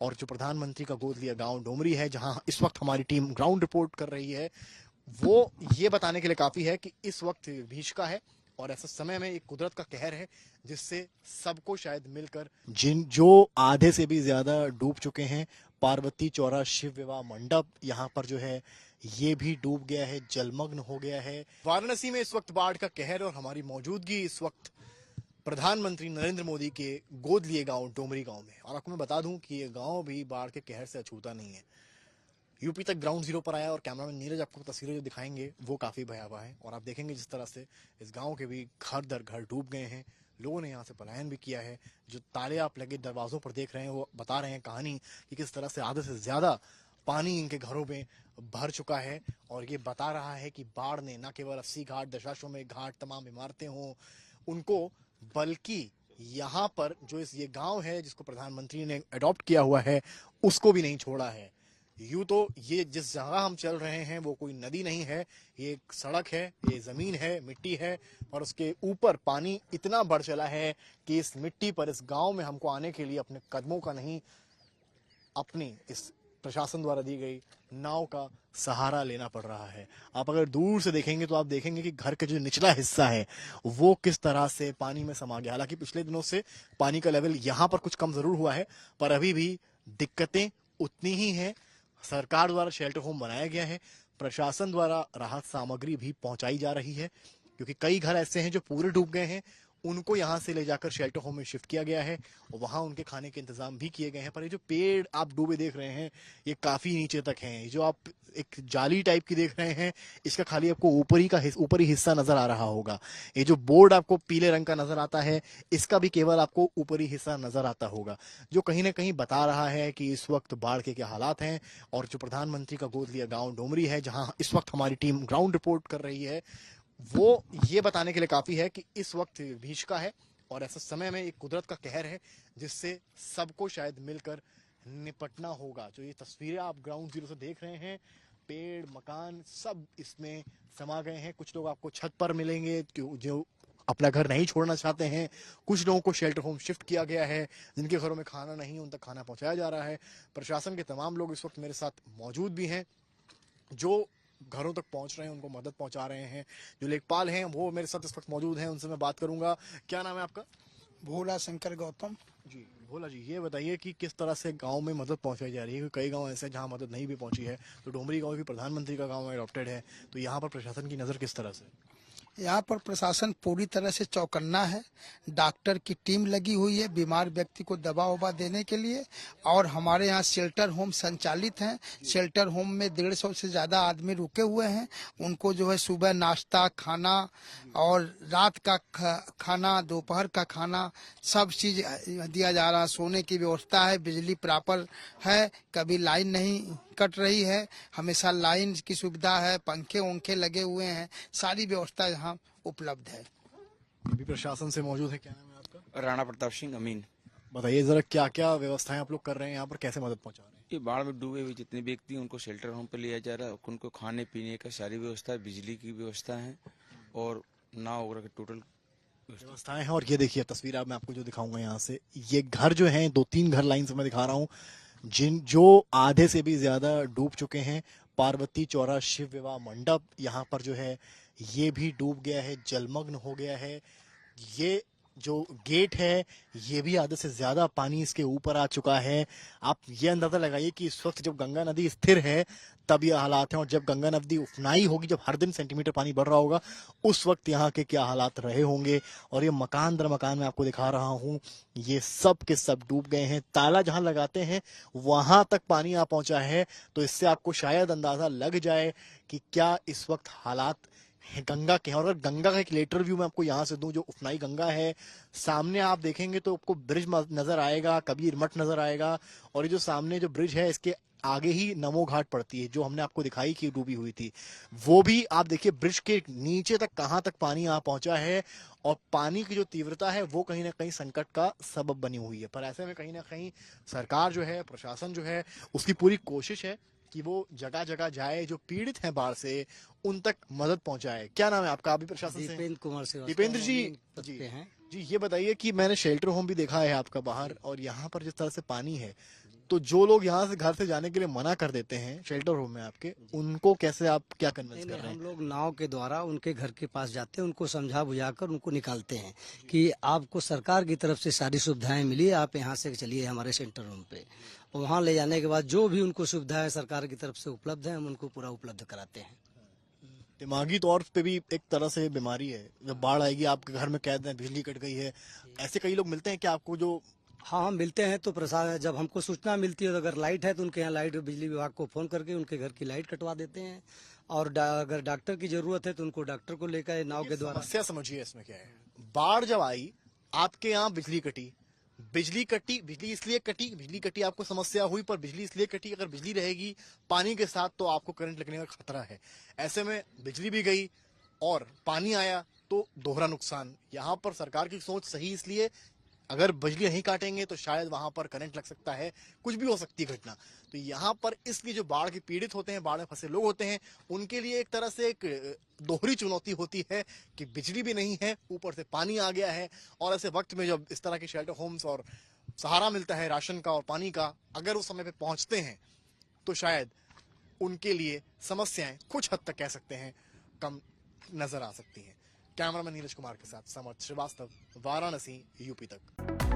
और जो प्रधानमंत्री का गोद लिया गांव डोमरी है, जहां इस वक्त हमारी टीम ग्राउंड रिपोर्ट कर रही है, वो ये बताने के लिए काफी है कि इस वक्त भीषका है और ऐसा समय में एक कुदरत का कहर है जिससे सबको शायद मिलकर जो आधे से भी ज्यादा डूब चुके हैं। पार्वती चौरा शिव विवाह मंडप यहाँ पर जो है ये भी डूब गया है, जलमग्न हो गया है। वाराणसी में इस वक्त बाढ़ का कहर और हमारी मौजूदगी इस वक्त प्रधानमंत्री नरेंद्र मोदी के गोद लिए गांव डोमरी गांव में। और आपको मैं बता दूं कि ये गांव भी बाढ़ के कहर से अछूता नहीं है। यूपी तक ग्राउंड जीरो पर आया और कैमरामैन नीरज आपको तस्वीरें जो दिखाएंगे वो काफी भयावह है। और आप देखेंगे जिस तरह से इस गांव के भी घर दर घर डूब गए हैं, लोगों ने यहाँ से पलायन भी किया है। जो ताले आप लगे दरवाजों पर देख रहे हैं वो बता रहे हैं कहानी कि किस तरह से आधे से ज्यादा पानी इनके घरों में भर चुका है। और ये बता रहा है कि बाढ़ ने न केवल 80 घाट, दशाश्वमेध घाट, तमाम इमारतें हों उनको, बल्कि यहाँ पर जो ये गांव है जिसको प्रधानमंत्री ने अडॉप्ट किया हुआ है उसको भी नहीं छोड़ा है। यूं तो ये जिस जगह हम चल रहे हैं वो कोई नदी नहीं है, ये एक सड़क है, ये जमीन है, मिट्टी है और उसके ऊपर पानी इतना बढ़ चला है कि इस मिट्टी पर, इस गांव में हमको आने के लिए अपने कदमों का नहीं, अपनी इस प्रशासन द्वारा दी गई नाव का सहारा लेना पड़ रहा है। आप अगर दूर से देखेंगे तो आप देखेंगे कि घर का जो निचला हिस्सा है वो किस तरह से पानी में समा गया। हालांकि पिछले दिनों से पानी का लेवल यहाँ पर कुछ कम जरूर हुआ है, पर अभी भी दिक्कतें उतनी ही हैं। सरकार द्वारा शेल्टर होम बनाया गया है, प्रशासन द्वारा राहत सामग्री भी पहुंचाई जा रही है, क्योंकि कई घर ऐसे हैं जो पूरे डूब गए हैं, उनको यहाँ से ले जाकर शेल्टर होम में शिफ्ट किया गया है और वहाँ उनके खाने के इंतजाम भी किए गए हैं। पर ये जो पेड़ आप डूबे देख रहे हैं ये काफी नीचे तक हैं। जो आप एक जाली टाइप की देख रहे हैं इसका खाली आपको ऊपरी हिस्सा नजर आ रहा होगा। ये जो बोर्ड आपको पीले रंग का नजर आता है इसका भी केवल आपको ऊपरी हिस्सा नजर आता होगा, जो कहीं ना कहीं बता रहा है कि इस वक्त बाढ़ के क्या हालात हैं। और जो प्रधानमंत्री का गोद लिया गाँव डोमरी है, जहाँ इस वक्त हमारी टीम ग्राउंड रिपोर्ट कर रही है, वो ये बताने के लिए काफी है कि इस वक्त भीषका है और ऐसा समय में एक कुदरत का कहर है जिससे सबको शायद मिलकर निपटना होगा। जो ये तस्वीरें आप ग्राउंड जीरो से देख रहे हैं, पेड़, मकान सब इसमें समा गए हैं। कुछ लोग आपको छत पर मिलेंगे जो अपना घर नहीं छोड़ना चाहते हैं, कुछ लोगों को शेल्टर होम शिफ्ट किया गया है, जिनके घरों में खाना नहीं उन तक खाना पहुंचाया जा रहा है। प्रशासन के तमाम लोग इस वक्त मेरे साथ मौजूद भी हैं, जो घरों तक पहुंच रहे हैं, उनको मदद पहुंचा रहे हैं। जो लेखपाल हैं वो मेरे साथ इस वक्त मौजूद हैं, उनसे मैं बात करूंगा। क्या नाम है आपका? भोला शंकर गौतम जी भोला जी, ये बताइए कि किस तरह से गांव में मदद पहुंचाई जा रही है। कई गांव ऐसे हैं जहां मदद नहीं भी पहुंची है, तो डोमरी गांव भी प्रधानमंत्री का गांव अडॉप्टेड है, तो यहाँ पर प्रशासन की नजर किस तरह से? यहाँ पर प्रशासन पूरी तरह से चौकन्ना है। डॉक्टर की टीम लगी हुई है बीमार व्यक्ति को दवा ववा देने के लिए। और हमारे यहाँ शेल्टर होम संचालित हैं। शेल्टर होम में 150 से ज़्यादा आदमी रुके हुए हैं। उनको जो है सुबह नाश्ता, खाना और रात का खाना, दोपहर का खाना, सब चीज़ दिया जा रहा है। सोने की व्यवस्था है, बिजली प्रॉपर है, कभी लाइन नहीं कट रही है, हमेशा लाइन की सुविधा है, पंखे वंखे लगे हुए हैं, सारी व्यवस्था यहाँ उपलब्ध है। अभी प्रशासन से मौजूद है, क्या नाम है आपका? राणा प्रताप सिंह अमीन। बताइए जरा क्या क्या व्यवस्थाएं आप लोग कर रहे हैं यहाँ पर, कैसे मदद पहुंचा रहे हैं? ये बाढ़ में डूबे हुए जितने व्यक्ति हैं उनको शेल्टर होम पे लिया जा रहा है। उनको खाने पीने का सारी व्यवस्था है, बिजली की व्यवस्था है और नाव वगैरह की टोटल व्यवस्थाएं हैं। और ये देखिए तस्वीर आप मैं आपको जो दिखाऊंगा यहाँ से, ये घर जो हैं 2-3 घर लाइन से मैं दिखा रहा हूँ जो आधे से भी ज्यादा डूब चुके हैं। पार्वती चौरा शिव विवाह मंडप यहाँ पर जो है ये भी डूब गया है, जलमग्न हो गया है। ये जो गेट है ये भी आधे से ज्यादा पानी इसके ऊपर आ चुका है। आप ये अंदाजा लगाइए कि इस वक्त जब गंगा नदी स्थिर है तब ये हालात हैं, और जब गंगा नदी उफनाई होगी, जब हर दिन सेंटीमीटर पानी बढ़ रहा होगा, उस वक्त यहाँ के क्या हालात रहे होंगे। और ये मकान दर मकान मैं आपको दिखा रहा हूँ, ये सब के सब डूब गए हैं। ताला जहां लगाते हैं वहां तक पानी आ पहुंचा है, तो इससे आपको शायद अंदाजा लग जाए कि क्या इस वक्त हालात गंगा के हैं। और अगर गंगा का एक लेटर व्यू मैं आपको यहाँ से दूं, जो उफनाई गंगा है, सामने आप देखेंगे तो आपको ब्रिज नजर आएगा, कबीर मठ नजर आएगा, और ये जो सामने जो ब्रिज है इसके आगे ही नमो घाट पड़ती है, जो हमने आपको दिखाई कि डूबी हुई थी। वो भी आप देखिए ब्रिज के नीचे तक कहां तक पानी आ पहुंचा है, और पानी की जो तीव्रता है वो कहीं ना कहीं संकट का सबब बनी हुई है। पर ऐसे में कहीं ना कहीं सरकार जो है, प्रशासन जो है, उसकी पूरी कोशिश है कि वो जगह जगह जाए, जो पीड़ित हैं बाढ़ से उन तक मदद पहुंचाए। क्या नाम है आपका? अभी प्रशासन से दीपेंद्र कुमार से दीपेंद्र जी जी ये बताइए कि मैंने शेल्टर होम भी देखा है आपका बाहर, और यहाँ पर जिस तरह से पानी है, तो जो लोग यहाँ से घर से जाने के लिए मना कर देते हैं शेल्टर होम में आपके, उनको कैसे आप क्या कन्विंस कर रहे हम हैं? लोग नाव के द्वारा उनके घर के पास जाते हैं, उनको समझा बुझाकर उनको निकालते हैं कि आपको सरकार की तरफ से सारी सुविधाएं मिली, आप यहाँ से चलिए हमारे सेंटर रूम पे। और वहाँ ले जाने के बाद जो भी उनको सुविधाएं सरकार की तरफ से उपलब्ध है, हम उनको पूरा उपलब्ध कराते हैं। दिमागी तौर पे भी एक तरह से बीमारी है, जब बाढ़ आएगी आपके घर में कैद है, बिजली कट गई है, ऐसे कई लोग मिलते हैं कि आपको जो हाँ, हम मिलते हैं तो प्रसाद, जब हमको सूचना मिलती है तो अगर लाइट है तो उनके यहाँ लाइट, बिजली विभाग को फोन करके उनके घर की लाइट कटवा देते हैं। और अगर डॉक्टर की जरूरत है तो उनको डॉक्टर को लेकर नाव के द्वारा। समस्या समझिए इसमें क्या है। बाढ़ जब आई, आपके यहाँ बिजली कटी, बिजली इसलिए कटी, बिजली कटी आपको समस्या हुई, पर बिजली इसलिए कटी, अगर बिजली रहेगी पानी के साथ तो आपको करंट लगने का खतरा है। ऐसे में बिजली भी गई और पानी आया तो दोहरा नुकसान। यहाँ पर सरकार की सोच सही, इसलिए अगर बिजली नहीं काटेंगे तो शायद वहां पर करंट लग सकता है, कुछ भी हो सकती है घटना। तो यहाँ पर इसलिए जो बाढ़ के पीड़ित होते हैं, बाढ़ में फंसे लोग होते हैं, उनके लिए एक तरह से एक दोहरी चुनौती होती है कि बिजली भी नहीं है, ऊपर से पानी आ गया है। और ऐसे वक्त में जब इस तरह के शेल्टर होम्स और सहारा मिलता है राशन का और पानी का, अगर उस समय पे पहुंचते हैं तो शायद उनके लिए समस्याएं कुछ हद तक कह सकते हैं कम नजर आ सकती हैं। कैमरामैन नीरज कुमार के साथ समर्थ श्रीवास्तव, वाराणसी, यूपी तक।